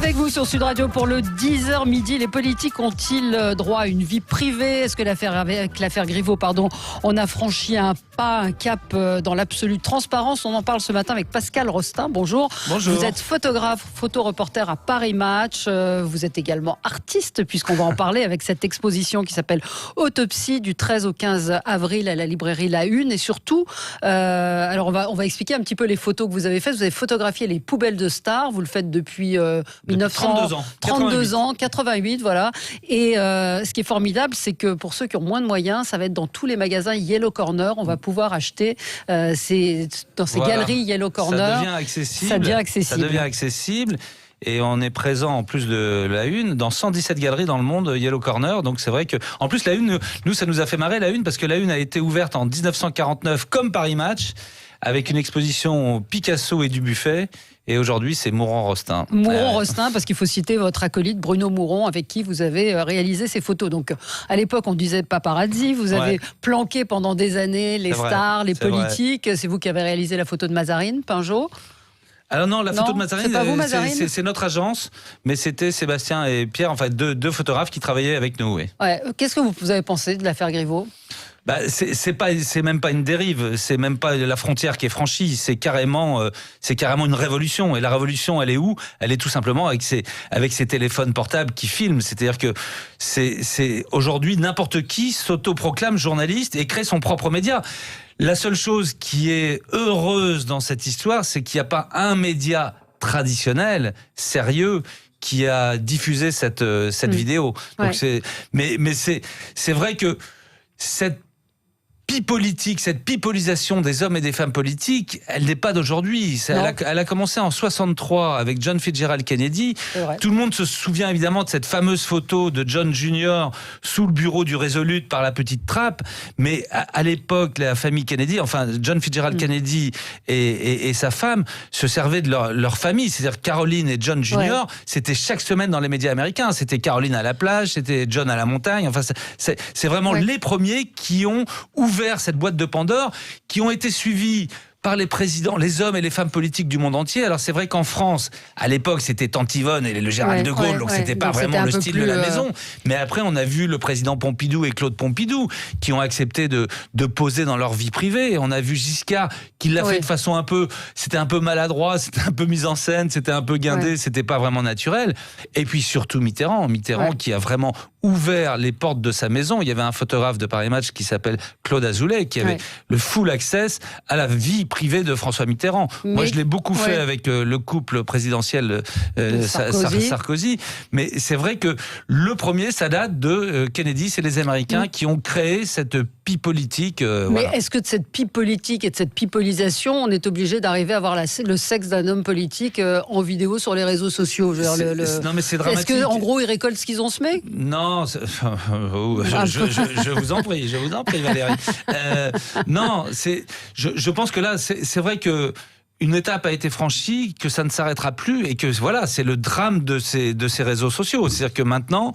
Avec vous sur Sud Radio pour le 10h midi, les politiques ont-ils droit à une vie privée? Est-ce que avec l'affaire Griveaux, on a franchi un pas, un cap dans l'absolue transparence? On en parle ce matin avec Pascal Rostin. Bonjour. Bonjour. Vous êtes photographe, photoreporter à Paris Match. Vous êtes également artiste, puisqu'on va en parler avec cette exposition qui s'appelle Autopsie du 13 au 15 avril à la librairie La Une. Et surtout, alors on va expliquer un petit peu les photos que vous avez faites. Vous avez photographié les poubelles de stars. Vous le faites depuis 32 ans, 88, voilà. Et ce qui est formidable, c'est que pour ceux qui ont moins de moyens, ça va être dans tous les magasins Yellow Corner. On va pouvoir acheter dans ces galeries Yellow Corner. Ça devient accessible. Et on est présent, en plus de La Une, dans 117 galeries dans le monde, Yellow Corner. Donc c'est vrai que, en plus, La Une, nous, ça nous a fait marrer, La Une, parce que La Une a été ouverte en 1949 comme Paris Match, avec une exposition Picasso et Dubuffet. Et aujourd'hui, c'est Mouron-Rostin. Mouron-Rostin, parce qu'il faut citer votre acolyte Bruno Mouron, avec qui vous avez réalisé ces photos. Donc, à l'époque, on disait paparazzi. Vous avez planqué pendant des années les stars, les politiques. C'est vous qui avez réalisé la photo de Mazarine, Pinjot. Alors non, la photo de Mazarine, c'est pas vous, Mazarine, c'est notre agence, mais c'était Sébastien et Pierre, en fait, deux photographes qui travaillaient avec nous. Oui. Ouais. Qu'est-ce que vous avez pensé de l'affaire Griveaux ? C'est même pas une dérive, c'est même pas la frontière qui est franchie, c'est carrément une révolution. Et la révolution, elle est où ? Elle est tout simplement avec ces téléphones portables qui filment. C'est-à-dire que c'est aujourd'hui n'importe qui s'autoproclame journaliste et crée son propre média. La seule chose qui est heureuse dans cette histoire, c'est qu'il n'y a pas un média traditionnel, sérieux, qui a diffusé cette vidéo. Donc mais c'est vrai que cette pipolisation des hommes et des femmes politiques, elle n'est pas d'aujourd'hui. Elle a commencé en 63 avec John Fitzgerald Kennedy. Tout le monde se souvient évidemment de cette fameuse photo de John Jr. sous le bureau du Resolute par la petite trappe. Mais à l'époque, la famille Kennedy, enfin John Fitzgerald Kennedy et sa femme se servaient de leur famille. C'est-à-dire Caroline et John Jr. C'était chaque semaine dans les médias américains. C'était Caroline à la plage, c'était John à la montagne. Enfin, c'est vraiment les premiers qui ont ouvert cette boîte de Pandore, qui ont été suivis par les présidents, les hommes et les femmes politiques du monde entier. Alors c'est vrai qu'en France, à l'époque, c'était Tantivonne et le général de Gaulle, donc c'était pas vraiment le style de la maison. Mais après, on a vu le président Pompidou et Claude Pompidou qui ont accepté de poser dans leur vie privée. On a vu Giscard qui l'a fait de façon c'était un peu maladroit, c'était un peu mise en scène, c'était un peu guindé, c'était pas vraiment naturel. Et puis surtout Mitterrand qui a vraiment ouvert les portes de sa maison. Il y avait un photographe de Paris Match qui s'appelle Claude Azoulay qui avait le full access à la vie privée de François Mitterrand. Moi, je l'ai beaucoup fait avec le couple présidentiel Sarkozy. Mais c'est vrai que le premier, ça date de Kennedy. C'est les Américains qui ont créé cette politique. Mais est-ce que de cette politique et de cette pipolisation, on est obligé d'arriver à voir le sexe d'un homme politique en vidéo sur les réseaux sociaux? Non, mais c'est dramatique. Est-ce qu'en gros, ils récoltent ce qu'ils ont semé? Non, je vous en prie, Valérie. Non, je pense que là, c'est vrai que une étape a été franchie, que ça ne s'arrêtera plus et que voilà, c'est le drame de ces réseaux sociaux. C'est-à-dire que maintenant,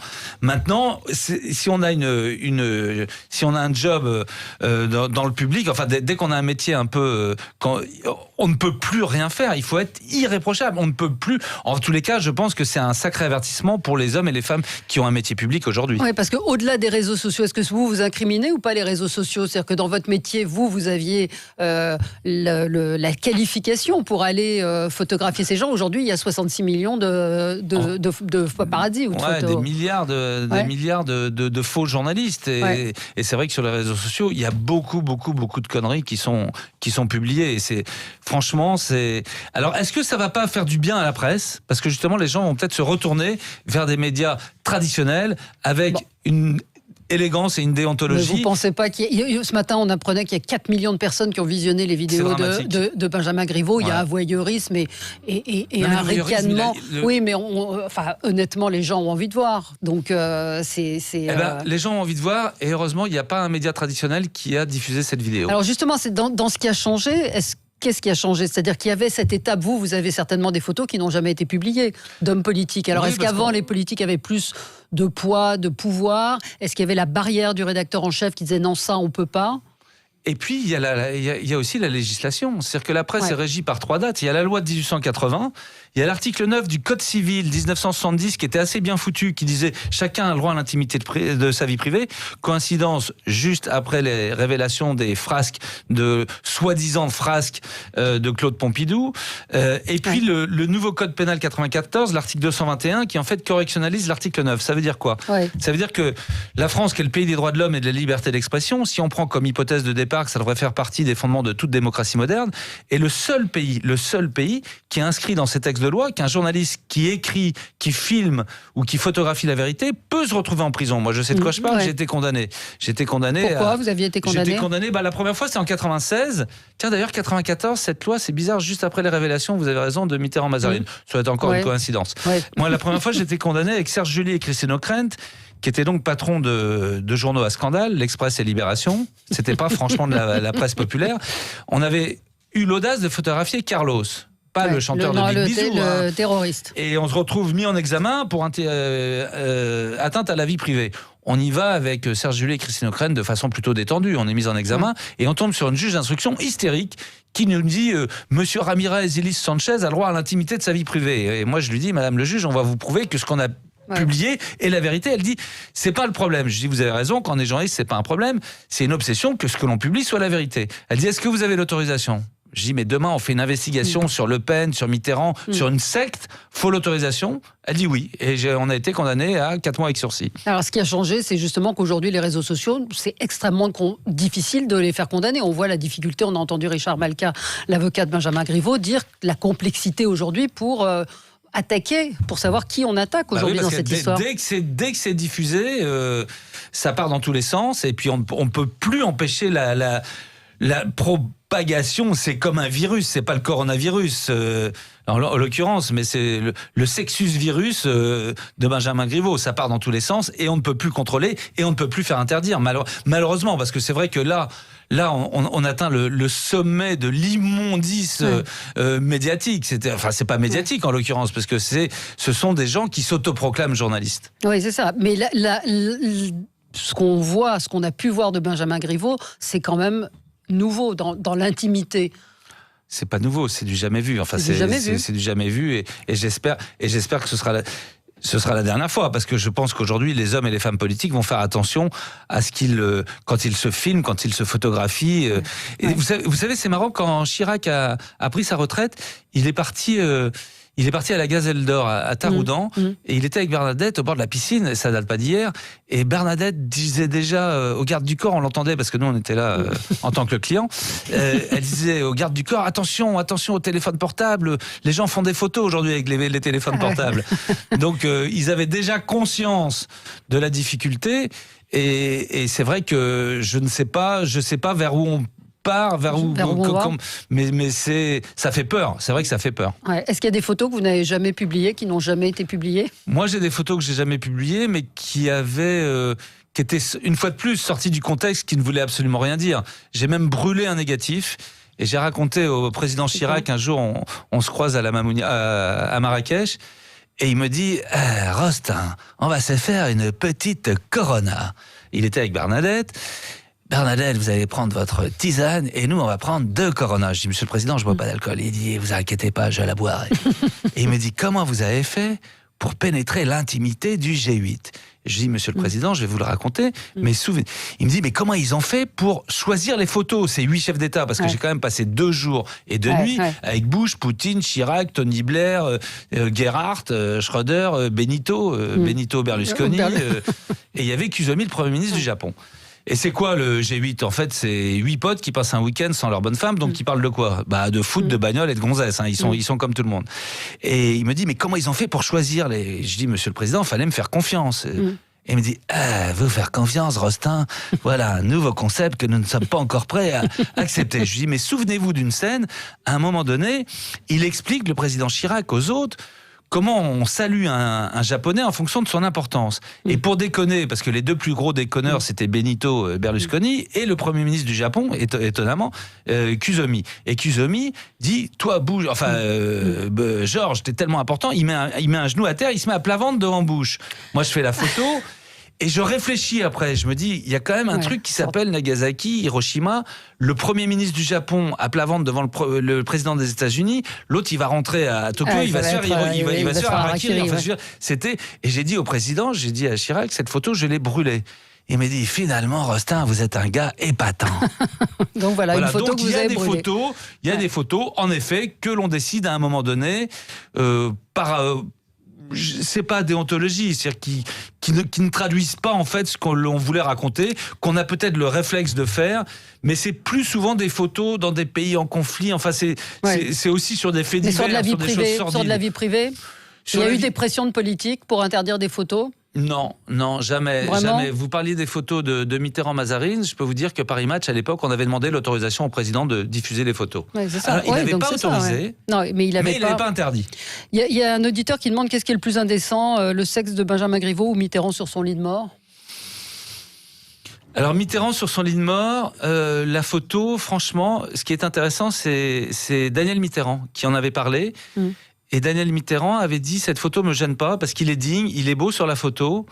si on a si on a un job dans le public, enfin dès qu'on a un métier un peu, on ne peut plus rien faire. Il faut être irréprochable. On ne peut plus. En tous les cas, je pense que c'est un sacré avertissement pour les hommes et les femmes qui ont un métier public aujourd'hui. Oui, parce que au-delà des réseaux sociaux, est-ce que vous incriminez ou pas les réseaux sociaux? C'est-à-dire que dans votre métier, vous aviez la qualification pour aller photographier ces gens. Aujourd'hui, il y a 66 millions de paparazzi ou de photos. Des milliards de faux journalistes. Et c'est vrai que sur les réseaux sociaux, il y a beaucoup de conneries qui sont publiées. Et franchement, Alors, est-ce que ça va pas faire du bien à la presse? Parce que justement, les gens vont peut-être se retourner vers des médias traditionnels avec une élégance et une déontologie. Mais vous pensez pas ce matin, on apprenait qu'il y a 4 millions de personnes qui ont visionné les vidéos de Benjamin Griveaux. Il y a un voyeurisme et un ricanement. Oui, mais honnêtement, les gens ont envie de voir. Donc, les gens ont envie de voir et heureusement, il n'y a pas un média traditionnel qui a diffusé cette vidéo. Alors justement, c'est dans ce qui a changé. Qu'est-ce qui a changé? C'est-à-dire qu'il y avait cette étape, vous avez certainement des photos qui n'ont jamais été publiées d'hommes politiques. Alors est-ce qu'avant, les politiques avaient plus de poids, de pouvoir? Est-ce qu'il y avait la barrière du rédacteur en chef qui disait non, ça, on ne peut pas? Et puis, il y a aussi la législation. C'est-à-dire que la presse est régie par 3 dates. Il y a la loi de 1880, Il y a l'article 9 du Code civil 1970 qui était assez bien foutu, qui disait chacun a le droit à l'intimité de sa vie privée. Coïncidence, juste après les révélations des frasques, de soi-disant frasques de Claude Pompidou. Et puis le nouveau Code pénal 94, l'article 221, qui en fait correctionnalise l'article 9. Ça veut dire quoi ? Ça veut dire que la France, qui est le pays des droits de l'homme et de la liberté d'expression, si on prend comme hypothèse de départ que ça devrait faire partie des fondements de toute démocratie moderne, est le seul pays qui a inscrit dans ses textes de loi qu'un journaliste qui écrit, qui filme ou qui photographie la vérité peut se retrouver en prison. Moi, je sais de quoi je parle, j'ai été condamné. Pourquoi vous aviez été condamné ? J'étais condamné, la première fois, c'est en 96. Tiens, d'ailleurs, 94, cette loi, c'est bizarre, juste après les révélations, vous avez raison, de Mitterrand-Mazarine. Ça va être encore une coïncidence. Moi, la première fois, j'étais condamné avec Serge July et Christine Ockrent, qui étaient donc patrons de journaux à scandale, l'Express et Libération. C'était pas franchement de la presse populaire. On avait eu l'audace de photographier Carlos, pas le chanteur de Big Bisou. Le terroriste. Et on se retrouve mis en examen pour atteinte à la vie privée. On y va avec Serge July et Christine Ockrent de façon plutôt détendue. On est mis en examen et on tombe sur une juge d'instruction hystérique qui nous dit Monsieur Ramirez Ilis Sanchez a le droit à l'intimité de sa vie privée. Et moi, je lui dis, Madame le juge, on va vous prouver que ce qu'on a publié et la vérité. Elle dit, c'est pas le problème. Je dis, vous avez raison, quand on est journaliste, c'est pas un problème. C'est une obsession que ce que l'on publie soit la vérité. Elle dit, est-ce que vous avez l'autorisation ? Je dis, mais demain, on fait une investigation sur Le Pen, sur Mitterrand, sur une secte. Faut l'autorisation ? Elle dit oui. Et on a été condamné à 4 mois avec sursis. Alors, ce qui a changé, c'est justement qu'aujourd'hui, les réseaux sociaux, c'est extrêmement difficile de les faire condamner. On voit la difficulté. On a entendu Richard Malka, l'avocat de Benjamin Griveaux, dire la complexité aujourd'hui pour attaquer, pour savoir qui on attaque aujourd'hui dans cette histoire. Dès que c'est diffusé, ça part dans tous les sens. Et puis, on ne peut plus empêcher la propagation. C'est comme un virus, c'est pas le coronavirus en l'occurrence, mais c'est le sexus virus de Benjamin Griveaux. Ça part dans tous les sens et on ne peut plus contrôler et on ne peut plus faire interdire. Malheureusement, parce que c'est vrai que là on atteint le sommet de l'immondice médiatique. C'est pas médiatique en l'occurrence, parce que ce sont des gens qui s'autoproclament journalistes. Oui, c'est ça. Mais ce qu'on a pu voir de Benjamin Griveaux, c'est quand même nouveau dans l'intimité. C'est pas nouveau, c'est du jamais vu. Enfin, c'est du jamais vu, et j'espère que ce sera la dernière fois, parce que je pense qu'aujourd'hui, les hommes et les femmes politiques vont faire attention à ce quand ils se filment, quand ils se photographient. Et vous savez, c'est marrant, quand Chirac a pris sa retraite, il est parti à la Gazelle d'Or à Taroudan, et il était avec Bernadette au bord de la piscine, et ça date pas d'hier, et Bernadette disait déjà aux gardes du corps, on l'entendait parce que nous on était là en tant que client, elle disait aux gardes du corps, attention au téléphone portable, les gens font des photos aujourd'hui avec les téléphones portables. Donc ils avaient déjà conscience de la difficulté, et c'est vrai que je sais pas vers où on part, mais ça fait peur. C'est vrai que ça fait peur. Ouais. Est-ce qu'il y a des photos que vous n'avez jamais publiées, qui n'ont jamais été publiées ? Moi, j'ai des photos que j'ai jamais publiées, mais qui étaient une fois de plus sorties du contexte, qui ne voulaient absolument rien dire. J'ai même brûlé un négatif. Et j'ai raconté au président Chirac, un jour, on se croise à Marrakech, et il me dit Rost, on va se faire une petite Corona. Il était avec Bernadette. Bernadette, vous allez prendre votre tisane et nous, on va prendre 2 Corona. Je dis, Monsieur le Président, je bois pas d'alcool. Il dit, vous inquiétez pas, je la boirai. Et il me dit, comment vous avez fait pour pénétrer l'intimité du G8 ? Je dis, Monsieur le Président, je vais vous le raconter, mais il me dit, mais comment ils ont fait pour choisir les photos, ces 8 chefs d'État ? Parce que j'ai quand même passé 2 jours et 2 nuits avec Bush, Poutine, Chirac, Tony Blair, Gerhardt, Schröder, Benito Berlusconi, et il y avait Kuzomi, le Premier ministre du Japon. Et c'est quoi le G8 ? En fait, c'est 8 potes qui passent un week-end sans leur bonne femme, donc qui parlent de quoi ? De foot, de bagnole et de gonzesse. Ils sont comme tout le monde. Et il me dit, mais comment ils ont fait pour choisir les... Je dis, Monsieur le Président, il fallait me faire confiance. Et il me dit, vous faire confiance, Rostin, voilà un nouveau concept que nous ne sommes pas encore prêts à accepter. Je dis, mais souvenez-vous d'une scène, à un moment donné, il explique, le président Chirac, aux autres, comment on salue un Japonais en fonction de son importance. Et pour déconner, parce que les 2 plus gros déconneurs, c'était Benito Berlusconi et le Premier ministre du Japon, étonnamment, Kuzomi. Et Kuzomi dit, toi, bouge, Georges, t'es tellement important, il met un genou à terre, il se met à plat ventre devant Bush. Moi, je fais la photo, Et je réfléchis après, je me dis, il y a quand même un truc qui s'appelle Nagasaki, Hiroshima. Le Premier ministre du Japon à plat ventre devant le président des États-Unis. L'autre, il va rentrer à Tokyo, il va se faire harakiri. C'était. Et j'ai dit au président, j'ai dit à Chirac, cette photo, je l'ai brûlée. Il m'a dit, finalement, Rostin, vous êtes un gars épatant. Donc voilà, une photo donc, que vous avez brûlée. Il y a des photos, en effet, que l'on décide à un moment donné c'est pas déontologie, c'est-à-dire qui ne traduisent pas en fait ce qu'on voulait raconter, qu'on a peut-être le réflexe de faire, mais c'est plus souvent des photos dans des pays en conflit. Enfin, c'est aussi sur des faits divers, sur de la vie privée, sur de la vie privée. Il y a eu des pressions de politique pour interdire des photos. Non, jamais. Vous parliez des photos de Mitterrand-Mazarine. Je peux vous dire que Paris Match, à l'époque, on avait demandé l'autorisation au président de diffuser les photos. Ouais, c'est ça. Alors, il n'avait pas autorisé, non, mais il n'avait pas interdit. Il y a un auditeur qui demande qu'est-ce qui est le plus indécent, le sexe de Benjamin Griveaux ou Mitterrand sur son lit de mort? Alors Mitterrand sur son lit de mort, la photo, franchement, ce qui est intéressant, c'est Daniel Mitterrand qui en avait parlé. Et Daniel Mitterrand avait dit, cette photo me gêne pas parce qu'il est digne, il est beau sur la photo.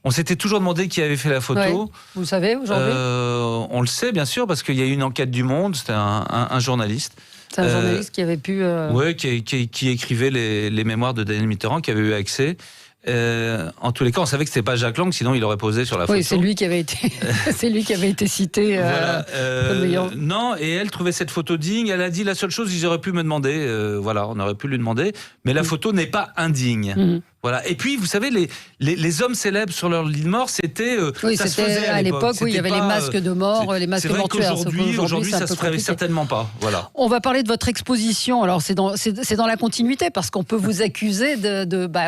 On s'était toujours demandé qui avait fait la photo. Ouais. Vous le savez aujourd'hui ? On le sait bien sûr parce qu'il y a eu une enquête du Monde, c'était un journaliste. C'est un journaliste qui avait pu... Oui, qui écrivait les mémoires de Daniel Mitterrand, qui avait eu accès. En tous les cas, on savait que c'était pas Jacques Lang, sinon il aurait posé sur la photo. Oui, c'est lui qui avait été cité. Voilà. Non, et elle trouvait cette photo digne. Elle a dit la seule chose qu'ils auraient pu me demander. Voilà, on aurait pu lui demander, mais la photo n'est pas indigne. Voilà. Et puis, vous savez, les hommes célèbres sur leur lit de mort, c'était. Ça se faisait à l'époque. Oui, il y avait les masques de mort, les masques mortuaires. Aujourd'hui, ça se ferait certainement pas. Voilà. On va parler de votre exposition. Alors, c'est dans la continuité parce qu'on peut vous accuser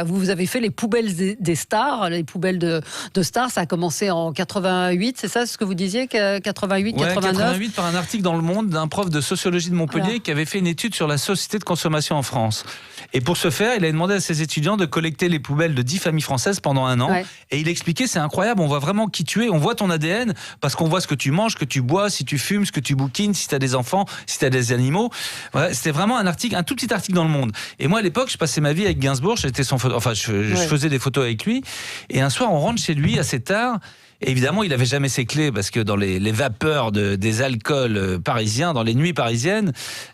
vous avez fait les poubelles des stars, les poubelles de stars. Ça a commencé en 88, c'est ça ce que vous disiez, 88, 89. 88 par un article dans Le Monde d'un prof de sociologie de Montpellier qui avait fait une étude sur la société de consommation en France. Et pour ce faire, il a demandé à ses étudiants de collecter les poubelles de 10 familles françaises pendant un an. Ouais. Et il expliquait, c'est incroyable, on voit vraiment qui tu es, on voit ton ADN, parce qu'on voit ce que tu manges, ce que tu bois, si tu fumes, ce que tu bouquines, si tu as des enfants, si tu as des animaux. Voilà, c'était vraiment un tout petit article dans Le Monde. Et moi, à l'époque, je passais ma vie avec Gainsbourg, je faisais des photos avec lui. Et un soir, on rentre chez lui assez tard. Et évidemment, il n'avait jamais ses clés parce que dans les vapeurs des alcools parisiens, dans les nuits parisiennes,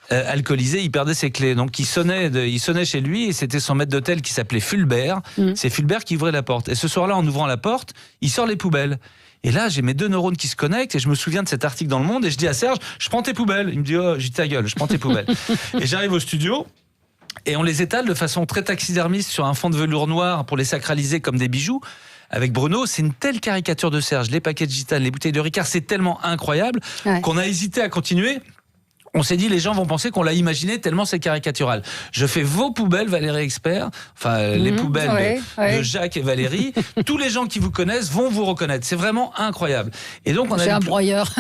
alcoolisé, il perdait ses clés. Donc il sonnait chez lui et c'était son maître d'hôtel qui s'appelait Fulbert. C'est Fulbert qui ouvrait la porte. Et ce soir-là, en ouvrant la porte, il sort les poubelles. Et là, j'ai mes deux neurones qui se connectent et je me souviens de cet article dans Le Monde et je dis à Serge, je prends tes poubelles. Il me dit, oh, j'ai ta gueule, je prends tes poubelles. Et j'arrive au studio. Et on les étale de façon très taxidermiste sur un fond de velours noir pour les sacraliser comme des bijoux. Avec Bruno, c'est une telle caricature de Serge, les paquets de gitane, les bouteilles de Ricard, c'est tellement incroyable qu'on a hésité à continuer. On s'est dit, les gens vont penser qu'on l'a imaginé tellement c'est caricatural. Je fais vos poubelles, Valérie Expert, les poubelles de Jacques et Valérie. Tous les gens qui vous connaissent vont vous reconnaître. C'est vraiment incroyable. Et donc, c'est un broyeur.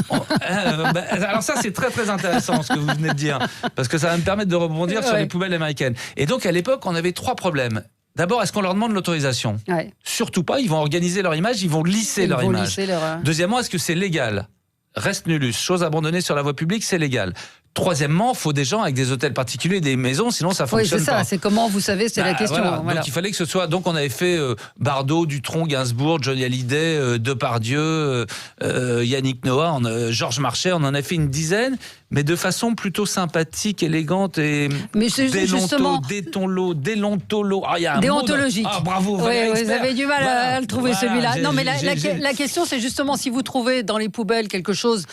Alors ça, c'est très très intéressant ce que vous venez de dire, parce que ça va me permettre de rebondir sur les poubelles américaines. Et donc, à l'époque, on avait 3 problèmes. D'abord, est-ce qu'on leur demande l'autorisation ? Surtout pas, ils vont organiser leur image, ils vont lisser leur image. Deuxièmement, est-ce que c'est légal ? Reste nullus, chose abandonnée sur la voie publique, c'est légal. Troisièmement, il faut des gens avec des hôtels particuliers, des maisons, sinon ça fonctionne pas. Oui, c'est ça, c'est comment vous savez, c'est la question. Voilà. Donc il fallait que ce soit. Donc on avait fait Bardot, Dutronc, Gainsbourg, Johnny Hallyday, Depardieu, Yannick Noah, Georges Marchais, on en a fait une dizaine, mais de façon plutôt sympathique, élégante et déontolo. Ah, il y a un déontologique. Ah, bravo. Oui, vous avez du mal à le trouver celui-là. Non, mais la question, c'est justement si vous trouvez dans les poubelles quelque chose,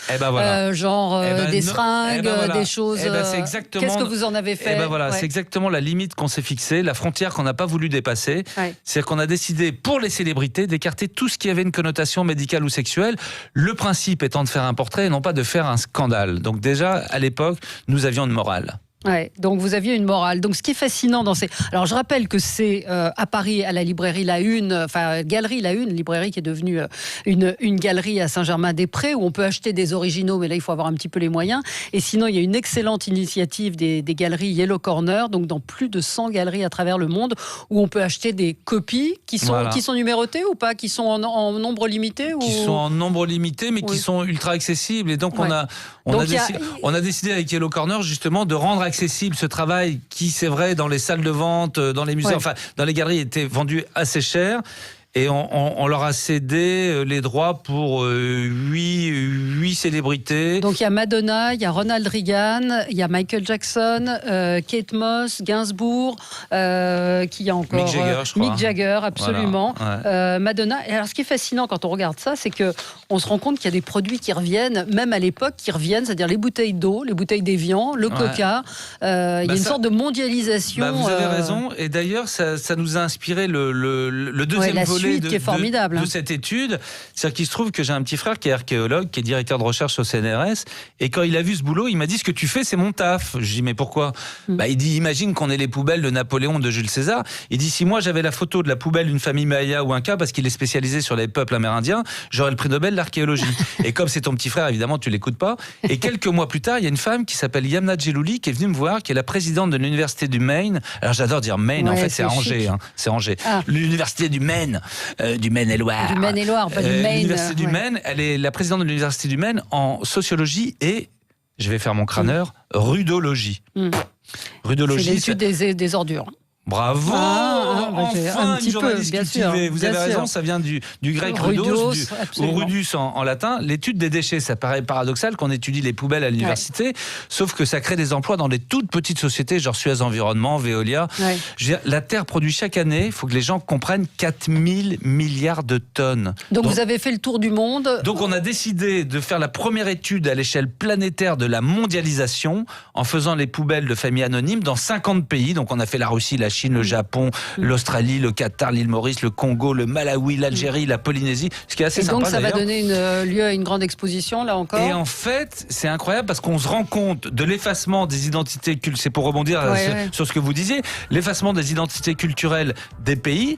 des seringues. Des choses. C'est exactement. Qu'est-ce que vous en avez fait ? C'est exactement la limite qu'on s'est fixée, la frontière qu'on n'a pas voulu dépasser. C'est-à-dire qu'on a décidé, pour les célébrités, d'écarter tout ce qui avait une connotation médicale ou sexuelle. Le principe étant de faire un portrait et non pas de faire un scandale. Donc déjà, à l'époque, nous avions une morale. Ouais, donc vous aviez une morale. Donc ce qui est fascinant dans ces... Alors je rappelle que c'est à Paris, à la librairie La Une, galerie La Une, librairie qui est devenue une galerie à Saint-Germain-des-Prés où on peut acheter des originaux, mais là il faut avoir un petit peu les moyens. Et sinon il y a une excellente initiative des galeries Yellow Corner, donc dans plus de 100 galeries à travers le monde, où on peut acheter des copies qui sont numérotées ou pas, qui sont en nombre limité ou... Qui sont en nombre limité, mais qui sont ultra accessibles. Et donc on a décidé avec Yellow Corner justement de rendre accessible ce travail qui, c'est vrai, dans les salles de vente, dans les musées, dans les galeries, était vendu assez cher. et on leur a cédé les droits pour 8 célébrités. Donc il y a Madonna, il y a Ronald Reagan, il y a Michael Jackson, Kate Moss, Gainsbourg, qui y a encore Mick Jagger, je crois. Mick Jagger, absolument. Voilà, ouais. Madonna. Et alors ce qui est fascinant quand on regarde ça, c'est que on se rend compte qu'il y a des produits qui reviennent, même à l'époque, c'est-à-dire les bouteilles d'eau, les bouteilles d'Evian, le Coca. Il y a une sorte de mondialisation. Vous avez raison. Et d'ailleurs, ça nous a inspiré le deuxième volet de cette étude. C'est-à-dire qu'il se trouve que j'ai un petit frère qui est archéologue, qui est directeur de recherche au CNRS. Et quand il a vu ce boulot, il m'a dit: ce que tu fais, c'est mon taf. Je dis: mais pourquoi? Il dit: imagine qu'on ait les poubelles de Napoléon, de Jules César. Il dit: si moi j'avais la photo de la poubelle d'une famille Maya ou Inca, parce qu'il est spécialisé sur les peuples amérindiens, j'aurais le prix Nobel d'archéologie. Et comme c'est ton petit frère, évidemment, tu l'écoutes pas. Et quelques mois plus tard, il y a une femme qui s'appelle Yamna Djelouli qui est venue me voir, qui est la présidente de l'université du Maine. Alors j'adore dire Maine, en fait c'est à Angers. C'est Angers. L'université du Maine, du Maine-et-Loire. Du Maine-et-Loire, pas du Maine. L'université du Maine, elle est la présidente de l'université du Maine en sociologie et, je vais faire mon crâneur, rudologie. Rudologie, c'est l'étude des ordures. Bravo, enfin une journaliste cultivée. Vous avez raison, ça vient du grec rudos, ou rudus en latin. L'étude des déchets, ça paraît paradoxal qu'on étudie les poubelles à l'université, sauf que ça crée des emplois dans des toutes petites sociétés, genre Suez Environnement, Veolia. La Terre produit chaque année, il faut que les gens comprennent, 4000 milliards de tonnes. Donc vous avez fait le tour du monde. Donc on a décidé de faire la première étude à l'échelle planétaire de la mondialisation en faisant les poubelles de familles anonymes dans 50 pays. Donc on a fait la Russie, la Chine, le Japon, l'Australie, le Qatar, l'île Maurice, le Congo, le Malawi, l'Algérie, la Polynésie, ce qui est assez sympa. Et donc ça va donner lieu à une grande exposition, là encore. Et en fait, c'est incroyable parce qu'on se rend compte de l'effacement des identités culturelles. C'est pour rebondir sur ce que vous disiez, l'effacement des identités culturelles des pays.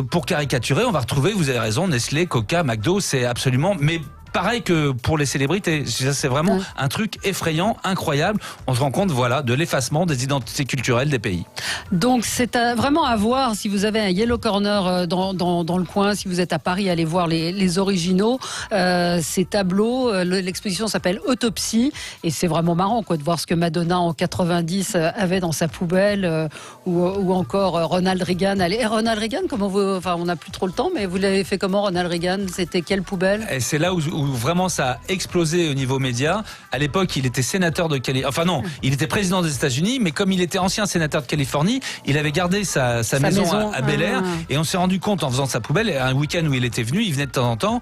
Pour caricaturer, on va retrouver, vous avez raison, Nestlé, Coca, McDo, c'est absolument... Mais pareil que pour les célébrités, c'est vraiment un truc effrayant, incroyable. On se rend compte, de l'effacement des identités culturelles des pays. Donc c'est vraiment à voir. Si vous avez un Yellow Corner dans le coin, si vous êtes à Paris, allez voir les originaux. Ces tableaux, l'exposition s'appelle Autopsie, et c'est vraiment marrant de voir ce que Madonna en 90 avait dans sa poubelle, ou encore Ronald Reagan. Ronald Reagan, on n'a plus trop le temps, mais vous l'avez fait comment, Ronald Reagan? C'était quelle poubelle? Et c'est là où vraiment ça a explosé au niveau média. À l'époque, il était sénateur de Californie. Enfin non, il était président des États-Unis, mais comme il était ancien sénateur de Californie, il avait gardé sa maison à Bel Air. Et on s'est rendu compte en faisant sa poubelle, un week-end où il était venu, il venait de temps en temps,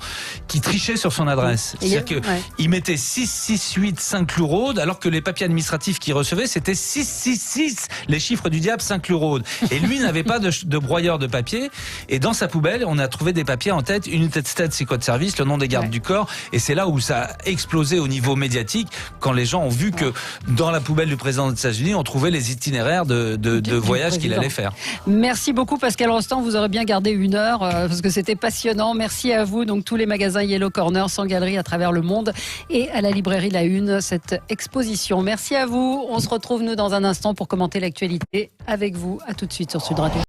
qu'il trichait sur son adresse. C'est-à-dire qu'il mettait 668 Saint-Cloud Road, alors que les papiers administratifs qu'il recevait, c'était 666, les chiffres du diable, Saint-Cloud Road. Et lui n'avait pas de broyeur de papier. Et dans sa poubelle, on a trouvé des papiers en tête, unité de stat, c'est quoi de service, le nom des gardes du corps. Et c'est là où ça a explosé au niveau médiatique, quand les gens ont vu que dans la poubelle du président des États-Unis, on trouvait les itinéraires de voyage qu'il allait faire. Merci beaucoup Pascal Rostand, vous aurez bien gardé 1 heure parce que c'était passionnant. Merci à vous. Donc tous les magasins Yellow Corner, 100 galeries à travers le monde, et à la librairie La Une, cette exposition. Merci à vous. On se retrouve nous dans un instant pour commenter l'actualité avec vous. À tout de suite sur Sud Radio.